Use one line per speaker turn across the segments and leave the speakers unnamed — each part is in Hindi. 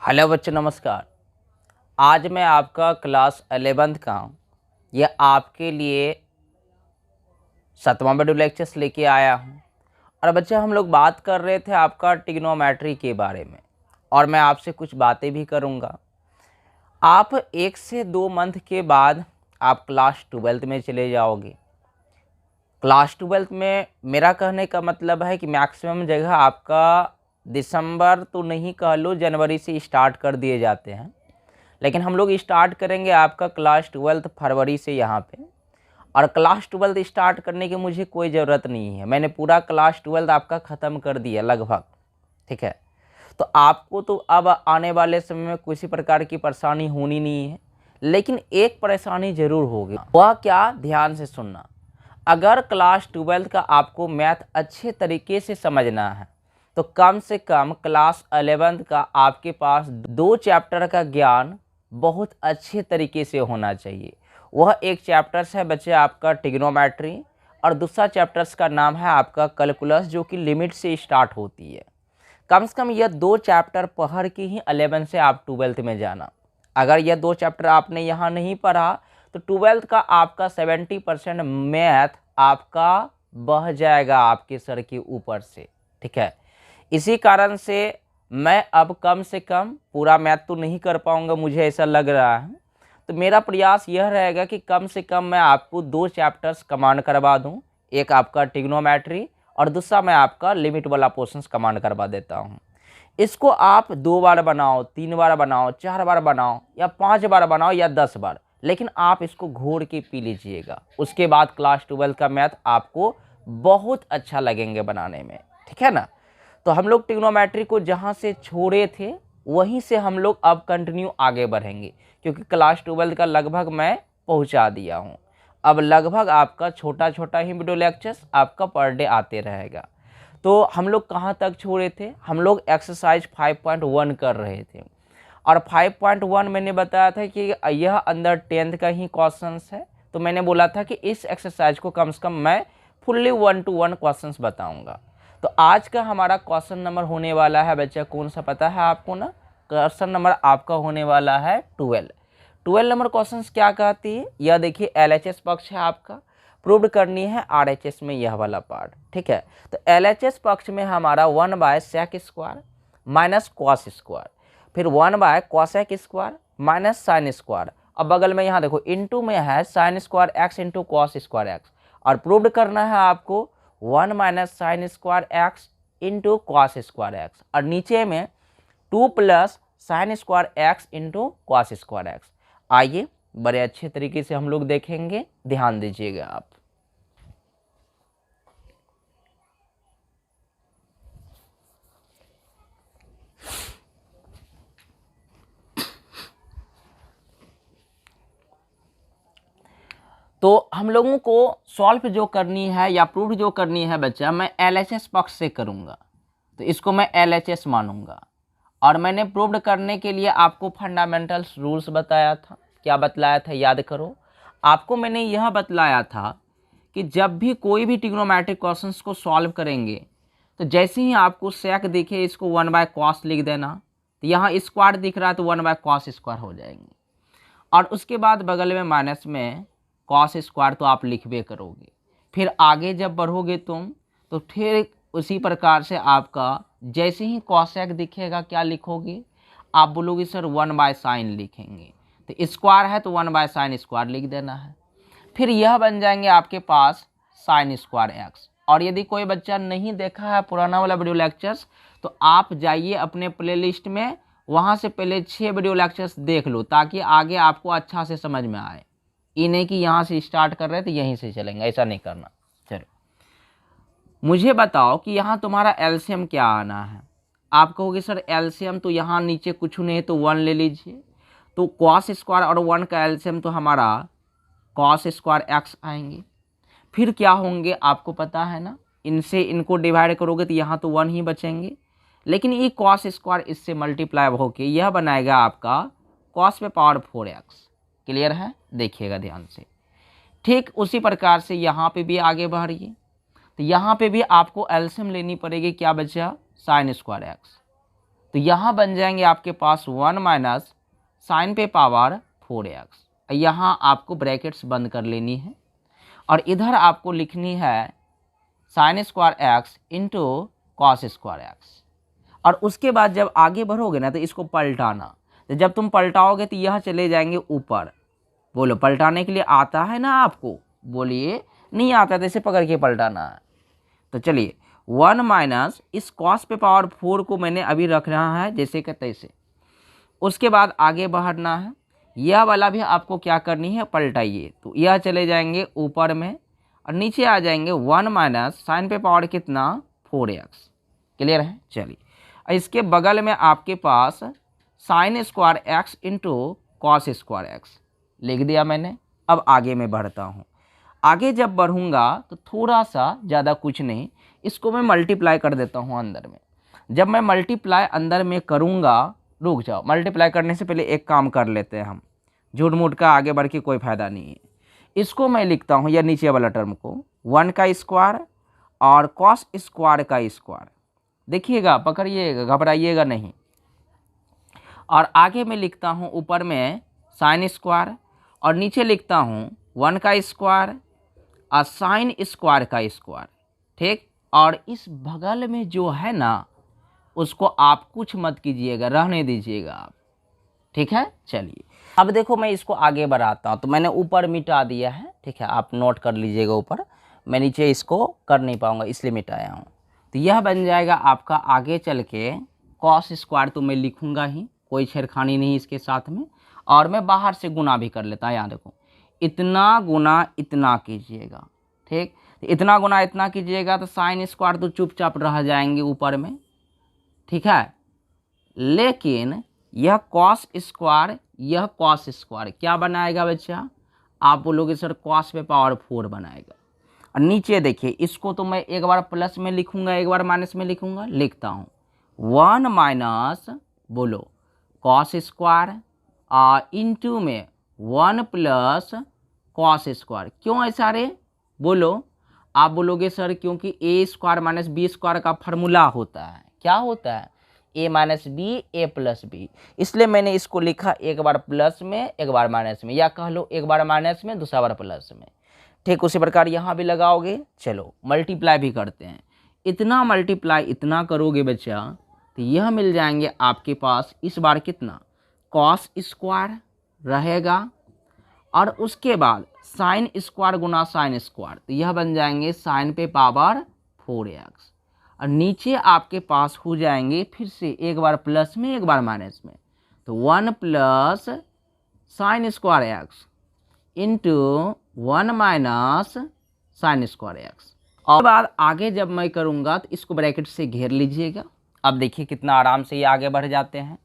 हेलो बच्चों, नमस्कार। आज मैं आपका क्लास 11th का यह आपके लिए 7वां वीडियो लेक्चर्स लेके आया हूँ। और बच्चे, हम लोग बात कर रहे थे आपका ट्रिग्नोमेट्री के बारे में, और मैं आपसे कुछ बातें भी करूँगा। आप 1 से 2 मंथ के बाद आप क्लास 12th में चले जाओगे। क्लास 12th में मेरा कहने का मतलब है कि मैक्सिमम जगह आपका दिसंबर तो नहीं कह लो, जनवरी से स्टार्ट कर दिए जाते हैं, लेकिन हम लोग स्टार्ट करेंगे आपका क्लास 12th फरवरी से यहाँ पे। और क्लास 12th स्टार्ट करने की मुझे कोई ज़रूरत नहीं है, मैंने पूरा क्लास 12th आपका ख़त्म कर दिया लगभग। ठीक है, तो आपको तो अब आने वाले समय में किसी प्रकार की परेशानी होनी नहीं है, लेकिन एक परेशानी ज़रूर होगी। वह क्या, ध्यान से सुनना। अगर क्लास 12th का आपको मैथ अच्छे तरीके से समझना है तो कम से कम क्लास 11th का आपके पास 2 चैप्टर का ज्ञान बहुत अच्छे तरीके से होना चाहिए। वह एक चैप्टर्स है बच्चे आपका ट्रिग्नोमेट्री, और दूसरा चैप्टर्स का नाम है आपका कैलकुलस, जो कि लिमिट से स्टार्ट होती है। कम से कम यह 2 चैप्टर पढ़ के ही 11 से आप 12th में जाना। अगर यह 2 चैप्टर आपने यहाँ नहीं पढ़ा तो 12th का आपका 70% मैथ आपका बह जाएगा आपके सर के ऊपर से। ठीक है, इसी कारण से मैं अब कम से कम पूरा मैथ तो नहीं कर पाऊंगा, मुझे ऐसा लग रहा है। तो मेरा प्रयास यह रहेगा कि कम से कम मैं आपको 2 चैप्टर्स कमांड करवा दूं, एक आपका ट्रिग्नोमेट्री और दूसरा मैं आपका लिमिट वाला पोर्शंस कमांड करवा देता हूं। इसको आप 2 बार बनाओ, 3 बार बनाओ, 4 बार बनाओ, या 5 बार बनाओ, या 10 बार, लेकिन आप इसको घोड़ के पी लीजिएगा। उसके बाद क्लास 12 का मैथ आपको बहुत अच्छा लगेंगे बनाने में। ठीक है ना। तो हम लोग ट्रिग्नोमेट्री को जहाँ से छोड़े थे वहीं से हम लोग अब कंटिन्यू आगे बढ़ेंगे, क्योंकि क्लास 12 का लगभग मैं पहुँचा दिया हूँ। अब लगभग आपका छोटा छोटा ही वीडियो लेक्चर्स आपका पर डे आते रहेगा। तो हम लोग कहाँ तक छोड़े थे, हम लोग एक्सरसाइज 5.1 कर रहे थे, और 5.1 मैंने बताया था कि यह अंडर 10th का ही क्वेश्चंस है। तो मैंने बोला था कि इस एक्सरसाइज को कम से कम मैं फुल्ली 1 to 1 क्वेश्चंस बताऊंगा। तो आज का हमारा क्वेश्चन नंबर होने वाला है बच्चा, कौन सा पता है आपको ना? क्वेश्चन नंबर आपका होने वाला है 12 नंबर। क्वेश्चंस क्या कहती है, यह देखिए LHS पक्ष है आपका, प्रूव करनी है RHS में यह वाला पार्ट। ठीक है, तो LHS पक्ष में हमारा 1/sec² माइनस कॉस स्क्वायर, फिर 1/cosec² माइनस साइन स्क्वायर। अब बगल में यहाँ देखो इंटू में है sin² x into cos square x, और प्रूव करना है आपको 1 - sin² x into cos square x, और नीचे में 2 + sin² x into cos square x. आइए बड़े अच्छे तरीके से हम लोग देखेंगे, ध्यान दीजिएगा आप। तो हम लोगों को सॉल्व जो करनी है या प्रूव जो करनी है बच्चा, मैं LHS पक्ष से करूंगा, तो इसको मैं LHS मानूंगा। और मैंने प्रूव करने के लिए आपको फंडामेंटल्स रूल्स बताया था। क्या बतलाया था, याद करो। आपको मैंने यह बतलाया था कि जब भी कोई भी ट्रिग्नोमेट्रिक क्वेश्चंस को सॉल्व करेंगे तो जैसे ही आपको सेक दिखे इसको 1/cos लिख देना। तो यहाँ स्क्वायर दिख रहा है तो 1/cos² हो जाएंगे, और उसके बाद बगल में माइनस में cos² तो आप लिखबे करोगे। फिर आगे जब बढ़ोगे तुम तो फिर उसी प्रकार से आपका जैसे ही cosec दिखेगा क्या लिखोगे, आप बोलोगे सर 1/sin लिखेंगे। तो स्क्वायर है तो 1/sin² लिख देना है। फिर यह बन जाएंगे आपके पास sin² x। और यदि कोई बच्चा नहीं देखा है पुराना वाला वीडियो लेक्चर्स, तो आप जाइए अपने प्लेलिस्ट में, वहाँ से पहले 6 वीडियो लेक्चर्स देख लो, ताकि आगे आपको अच्छा से समझ में आए। ये नहीं कि यहाँ से स्टार्ट कर रहे हैं तो यहीं से चलेंगे, ऐसा नहीं करना। चलो मुझे बताओ कि यहाँ तुम्हारा LCM क्या आना है। आप कहोगे सर LCM तो यहाँ नीचे कुछ नहीं है तो 1 ले लीजिए। तो cos² और 1 का LCM तो हमारा cos² x आएंगे। फिर क्या होंगे आपको पता है ना, इनसे इनको डिवाइड करोगे तो यहाँ तो 1 ही बचेंगे, लेकिन ये cos² इससे मल्टीप्लाई होके यह बनाएगा आपका cos⁴x। क्लियर है, देखिएगा ध्यान से। ठीक उसी प्रकार से यहाँ पे भी आगे बढ़िए, तो यहाँ पे भी आपको एलसीएम लेनी पड़ेगी। क्या बचा, sin² x। तो यहाँ बन जाएंगे आपके पास 1 माइनस साइन पे पावर 4x। यहाँ आपको ब्रैकेट्स बंद कर लेनी है और इधर आपको लिखनी है sign square x into cos square x. और उसके बाद जब आगे बढ़ोगे ना तो इसको पलटाना, तो जब तुम पलटाओगे तो यह चले जाएंगे ऊपर। बोलो पलटाने के लिए आता है ना आपको? बोलिए नहीं आता तो इसे पकड़ के पलटाना है। तो चलिए 1 माइनस इस कॉस पे पावर 4 को मैंने अभी रख रहा है जैसे कि तैसे। उसके बाद आगे बढ़ना है, यह वाला भी आपको क्या करनी है, पलटाइए। तो यह चले जाएंगे ऊपर में और नीचे आ जाएंगे 1 माइनस साइन पे पावर कितना 4x। क्लियर है? चलिए इसके बगल में आपके पास sine square x into cos square x लिख दिया मैंने। अब आगे मैं बढ़ता हूँ। आगे जब बढ़ूँगा तो थोड़ा सा ज़्यादा कुछ नहीं, इसको मैं मल्टीप्लाई कर देता हूँ अंदर में। जब मैं मल्टीप्लाई अंदर में करूँगा, रुक जाओ, मल्टीप्लाई करने से पहले एक काम कर लेते हैं हम, झूठ मूठ का आगे बढ़ के कोई फ़ायदा नहीं है। इसको मैं लिखता हूँ या नीचे वाला टर्म को 1 का स्क्वायर और कॉस स्क्वायर का स्क्वायर। देखिएगा, पकड़िएगा, घबराइएगा नहीं। और आगे मैं लिखता हूँ ऊपर में साइन स्क्वायर और नीचे लिखता हूँ 1 का स्क्वायर और साइन स्क्वायर का स्क्वायर। ठीक, और इस बगल में जो है ना उसको आप कुछ मत कीजिएगा, रहने दीजिएगा आप। ठीक है? चलिए अब देखो मैं इसको आगे बढ़ाता हूँ। तो मैंने ऊपर मिटा दिया है, ठीक है, आप नोट कर लीजिएगा ऊपर। मैं नीचे इसको कर नहीं पाऊँगा इसलिए मिटाया हूँ। तो यह बन जाएगा आपका आगे चल के कॉस स्क्वायर, तो मैं लिखूँगा ही, कोई छेड़खानी नहीं इसके साथ में। और मैं बाहर से गुना भी कर लेता हूँ। यहाँ देखो, इतना गुना इतना कीजिएगा। ठीक, इतना गुना इतना कीजिएगा तो साइन स्क्वायर तो चुपचाप रह जाएंगे ऊपर में। ठीक है, लेकिन यह कॉस स्क्वायर, यह कॉस स्क्वायर क्या बनाएगा बच्चा? आप बोलोगे सर कॉस पे पावर 4 बनाएगा। और नीचे देखिए, इसको तो मैं एक बार प्लस में लिखूंगा एक बार माइनस में लिखूंगा। लिखता हूँ 1 माइनस, बोलो कॉस स्क्वायर इंटू में 1 प्लस कॉस स्क्वायर। क्यों ऐसा रे? बोलो। आप बोलोगे सर क्योंकि ए स्क्वायर माइनस बी स्क्वायर का फार्मूला होता है। क्या होता है? ए माइनस बी ए प्लस बी। इसलिए मैंने इसको लिखा एक बार प्लस में एक बार माइनस में, या कह लो एक बार माइनस में दूसरा बार प्लस में। ठीक उसी प्रकार यहाँ भी लगाओगे। चलो मल्टीप्लाई भी करते हैं। इतना मल्टीप्लाई इतना करोगे बच्चा तो यह मिल जाएंगे आपके पास इस बार कितना, कॉस स्क्वायर रहेगा और उसके बाद साइन स्क्वायर गुना साइन स्क्वायर, तो यह बन जाएंगे साइन पे पावर 4x। और नीचे आपके पास हो जाएंगे फिर से एक बार प्लस में एक बार माइनस में, तो 1 plus sign square x into 1 minus sign square x. और बाद आगे जब मैं करूँगा तो इसको ब्रैकेट से घेर लीजिएगा। अब देखिए कितना आराम से ये आगे बढ़ जाते हैं।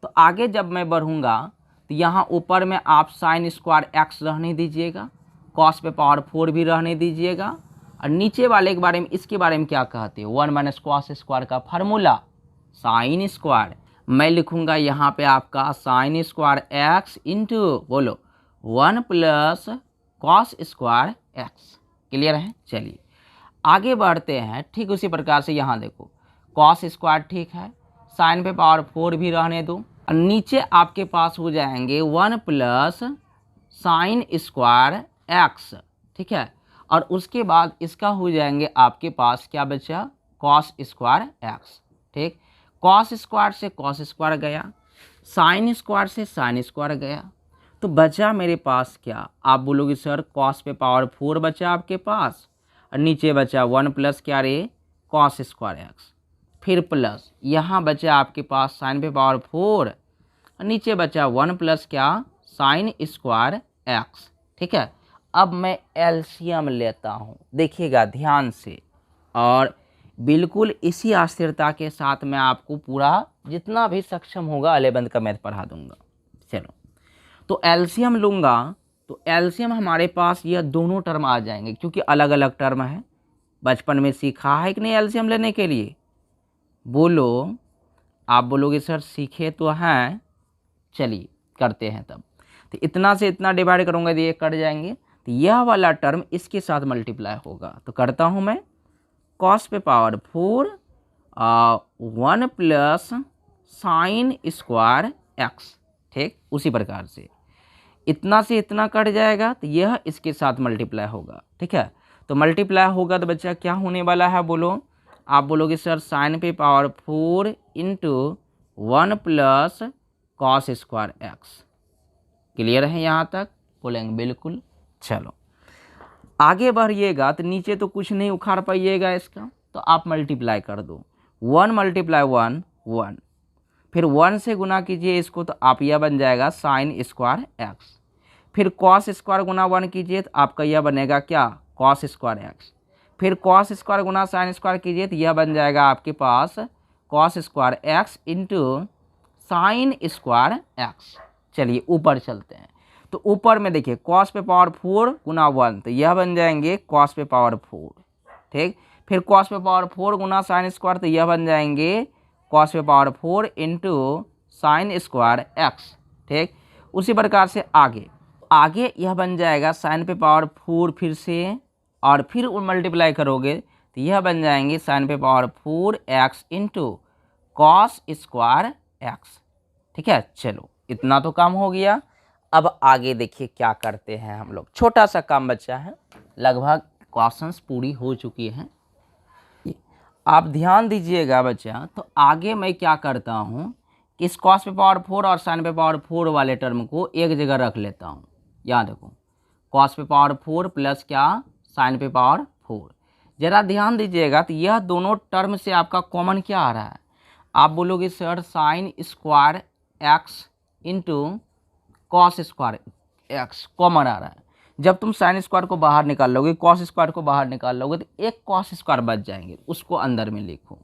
तो आगे जब मैं बढ़ूँगा तो यहाँ ऊपर में आप साइन स्क्वायर एक्स रहने दीजिएगा, कॉस पे पावर 4 भी रहने दीजिएगा। और नीचे वाले के बारे में, इसके बारे में क्या कहते हैं, 1 माइनस कॉस स्क्वायर का फार्मूला साइन स्क्वायर। मैं लिखूंगा यहाँ पे आपका साइन स्क्वायर एक्स इंटू, बोलो 1 plus cos square x. Clear है? चलिए आगे बढ़ते हैं। ठीक उसी प्रकार से यहाँ देखो, कॉस स्क्वायर ठीक है, साइन पे पावर 4 भी रहने दो। और नीचे आपके पास हो जाएंगे 1 प्लस साइन स्क्वायर एक्स। ठीक है, और उसके बाद इसका हो जाएंगे आपके पास क्या बचा, कॉस स्क्वायर एक्स। ठीक, कॉस स्क्वायर से कॉस स्क्वायर गया, साइन स्क्वायर से साइन स्क्वायर गया, तो बचा मेरे पास क्या? आप बोलोगे सर कॉस पे पावर 4 बचा आपके पास और नीचे बचा 1 प्लस क्या रे, कॉस स्क्वायर एक्स, फिर प्लस यहाँ बचा आपके पास साइन पे पावर 4 और नीचे बचा 1 प्लस क्या, साइन स्क्वायर एक्स। ठीक है, अब मैं एलसीएम लेता हूँ, देखिएगा ध्यान से, और बिल्कुल इसी अस्थिरता के साथ मैं आपको पूरा जितना भी सक्षम होगा 11th का मैथ पढ़ा दूंगा। चलो तो एलसीएम लूँगा, तो एलसीएम हमारे पास यह दोनों टर्म आ जाएंगे क्योंकि अलग अलग टर्म है। बचपन में सीखा है कि नहीं एलसीएम लेने के लिए? बोलो। आप बोलोगे सर सीखे तो हैं। चलिए करते हैं तब। तो इतना से इतना डिवाइड करूँगा तो ये कट जाएंगे, तो यह वाला टर्म इसके साथ मल्टीप्लाई होगा। तो करता हूँ मैं, कॉस पे power 4 1 plus sign square x. ठीक, उसी प्रकार से इतना से इतना कट जाएगा तो यह इसके साथ मल्टीप्लाई होगा। ठीक है, तो मल्टीप्लाई होगा तो बच्चा क्या होने वाला है बोलो, आप बोलोगे सर साइन पे power 4 into 1 plus cos square x. Clear है यहाँ तक? बोलेंगे बिल्कुल। चलो आगे बढ़िएगा तो नीचे तो कुछ नहीं उखाड़ पाइएगा इसका, तो आप मल्टीप्लाई कर दो। 1 मल्टीप्लाई 1 1, फिर 1 से गुना कीजिए इसको तो आप यह बन जाएगा साइन स्क्वायर एक्स। फिर कॉस स्क्वायर गुना 1 कीजिए तो आपका यह बनेगा क्या, कॉस स्क्वायर एक्स। फिर कॉस स्क्वायर गुना साइन स्क्वायर कीजिए तो यह बन जाएगा आपके पास cos square x into sine square x. चलिए ऊपर चलते हैं, तो ऊपर में देखिए कॉस पे पावर 4 गुना 1 तो यह बन जाएंगे कॉस पे पावर 4। ठीक, फिर कॉस पे पावर 4 गुना साइन स्क्वायर तो यह बन जाएंगे कॉस पे power 4 into sine square x. ठीक, उसी प्रकार से आगे यह बन जाएगा साइन पे पावर 4 फिर से, और फिर मल्टीप्लाई करोगे तो यह बन जाएंगे साइन पे power 4 x into cos square x. ठीक है, चलो इतना तो काम हो गया। अब आगे देखिए क्या करते हैं हम लोग, छोटा सा काम बचा है, लगभग क्वेश्चंस पूरी हो चुकी हैं। आप ध्यान दीजिएगा बच्चा, तो आगे मैं क्या करता हूँ, इस कॉस पे पावर 4 और साइन पे पावर 4 वाले टर्म को एक जगह रख लेता हूँ। यहाँ देखो कॉस पे पावर 4 प्लस क्या, साइन पे पावर 4। जरा ध्यान दीजिएगा तो यह दोनों टर्म से आपका कॉमन क्या आ रहा है, आप बोलोगे sir sine square x into cos square x common आ रहा है। जब तुम साइन स्क्वायर को बाहर निकाल लोगे, कॉस स्क्वायर को बाहर निकाल लोगे तो एक कॉस स्क्वायर बच जाएंगे, उसको अंदर में लिखो।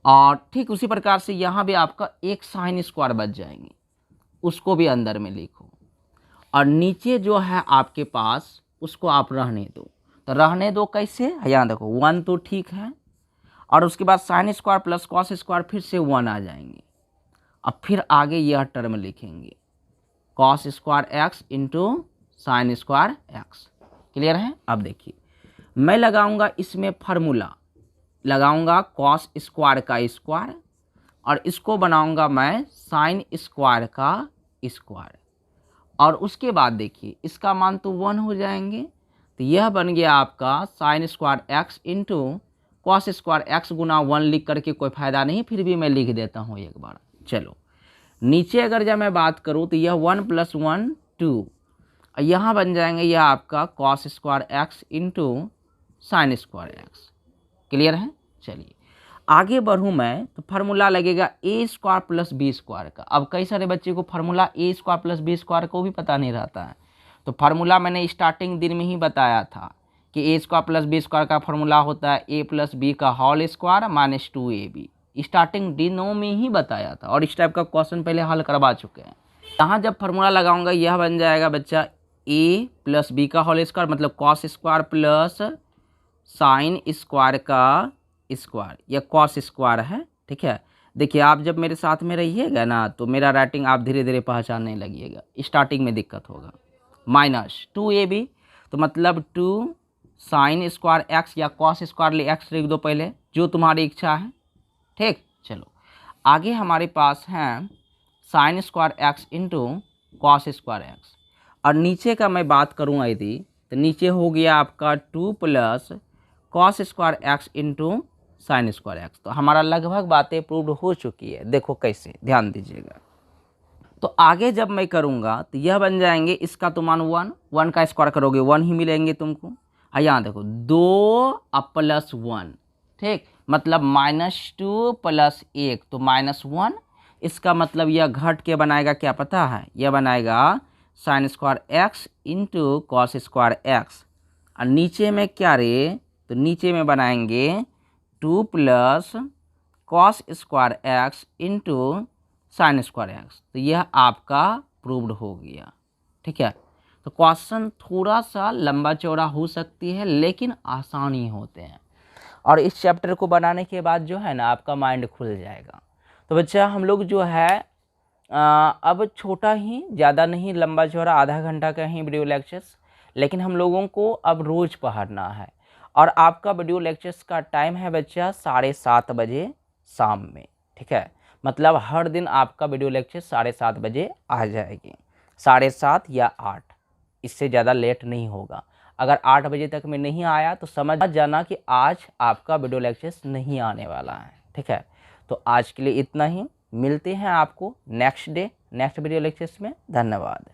और ठीक उसी प्रकार से यहाँ भी आपका एक साइन स्क्वायर बच जाएंगे, उसको भी अंदर में लिखो। और नीचे जो है आपके पास उसको आप रहने दो, तो रहने दो कैसे, यहाँ देखो 1 तो ठीक है, और उसके बाद sine square plus cos square फिर से 1 आ जाएंगे। अब फिर आगे यह टर्म लिखेंगे cos square x into sine square x. Clear है? अब देखिए मैं लगाऊंगा इसमें फार्मूला, लगाऊंगा कॉस स्क्वायर का स्क्वायर, और इसको बनाऊंगा मैं साइन स्क्वायर का स्क्वायर, और उसके बाद देखिए इसका मान तो 1 हो जाएंगे, तो यह बन गया आपका sine square x into cos square x गुना 1 लिख करके कोई फ़ायदा नहीं, फिर भी मैं लिख देता हूँ एक बार। चलो नीचे अगर जब मैं बात करूँ तो यह 1 + 1 2, यहाँ बन जाएंगे यह आपका cos square x into sine square x. Clear है? चलिए आगे बढ़ूँ मैं, तो फार्मूला लगेगा ए स्क्वायर प्लस बी स्क्वायर का। अब कई सारे बच्चे को फार्मूला ए स्क्वायर प्लस बी स्क्वायर को भी पता नहीं रहता है, तो फार्मूला मैंने स्टार्टिंग दिन में ही बताया था कि A square plus B square का फार्मूला होता है ए प्लस बी का whole square minus 2ab। Starting दिनों में ही बताया था, और इस टाइप का क्वेश्चन पहले हल करवा चुके हैं। यहाँ जब फार्मूला लगाऊंगा यह बन जाएगा बच्चा ए प्लस बी का होल स्क्वायर, मतलब cos square plus sine square का स्क्वायर, यह कॉस स्क्वायर है। ठीक है, देखिए आप जब मेरे साथ में रहिएगा ना तो मेरा राइटिंग आप धीरे धीरे पहचानने लगिएगा, स्टार्टिंग में दिक्कत होगा। माइनस 2ab, तो मतलब 2 साइन स्क्वायर एक्स या कॉस स्क्वायर ले एक्स लिख दो पहले, जो तुम्हारी इच्छा है। ठीक, चलो आगे हमारे पास है sign square x into cos square x, और नीचे का मैं बात करूँ यदि तो नीचे हो गया आपका 2 plus cos square x into sine square x. तो हमारा लगभग बातें प्रूव्ड हो चुकी है, देखो कैसे, ध्यान दीजिएगा। तो आगे जब मैं करूँगा तो यह बन जाएंगे, इसका तो मान 1 का स्क्वायर करोगे 1 ही मिलेंगे तुमको। यहाँ देखो 2 प्लस 1, ठीक, मतलब -2 + 1 तो -1। इसका मतलब यह घट के बनाएगा, क्या पता है, यह बनाएगा sign square x into cos square x, और नीचे में क्या रे, तो नीचे में बनाएंगे 2 plus cos square x into sine square x. तो यह आपका प्रूव्ड हो गया। ठीक है, तो क्वेश्चन थोड़ा सा लंबा चौड़ा हो सकती है लेकिन आसान ही होते हैं, और इस चैप्टर को बनाने के बाद जो है ना आपका माइंड खुल जाएगा। तो बच्चा हम लोग जो है अब छोटा ही, ज़्यादा नहीं, लंबा चौड़ा आधा घंटा का ही वीडियो लेक्चर्स, लेकिन हम लोगों को अब रोज़ पढ़ना है। और आपका वीडियो लेक्चर्स का टाइम है बच्चा 7:30 बजे शाम में। ठीक है, मतलब हर दिन आपका वीडियो लेक्चर 7:30 बजे आ जाएगी, 7:30 या 8, इससे ज़्यादा लेट नहीं होगा। अगर 8 बजे तक में नहीं आया तो समझ जाना कि आज आपका वीडियो लेक्चर्स नहीं आने वाला है, ठीक है। तो आज के लिए इतना ही, मिलते हैं आपको next day next video lectures में। धन्यवाद।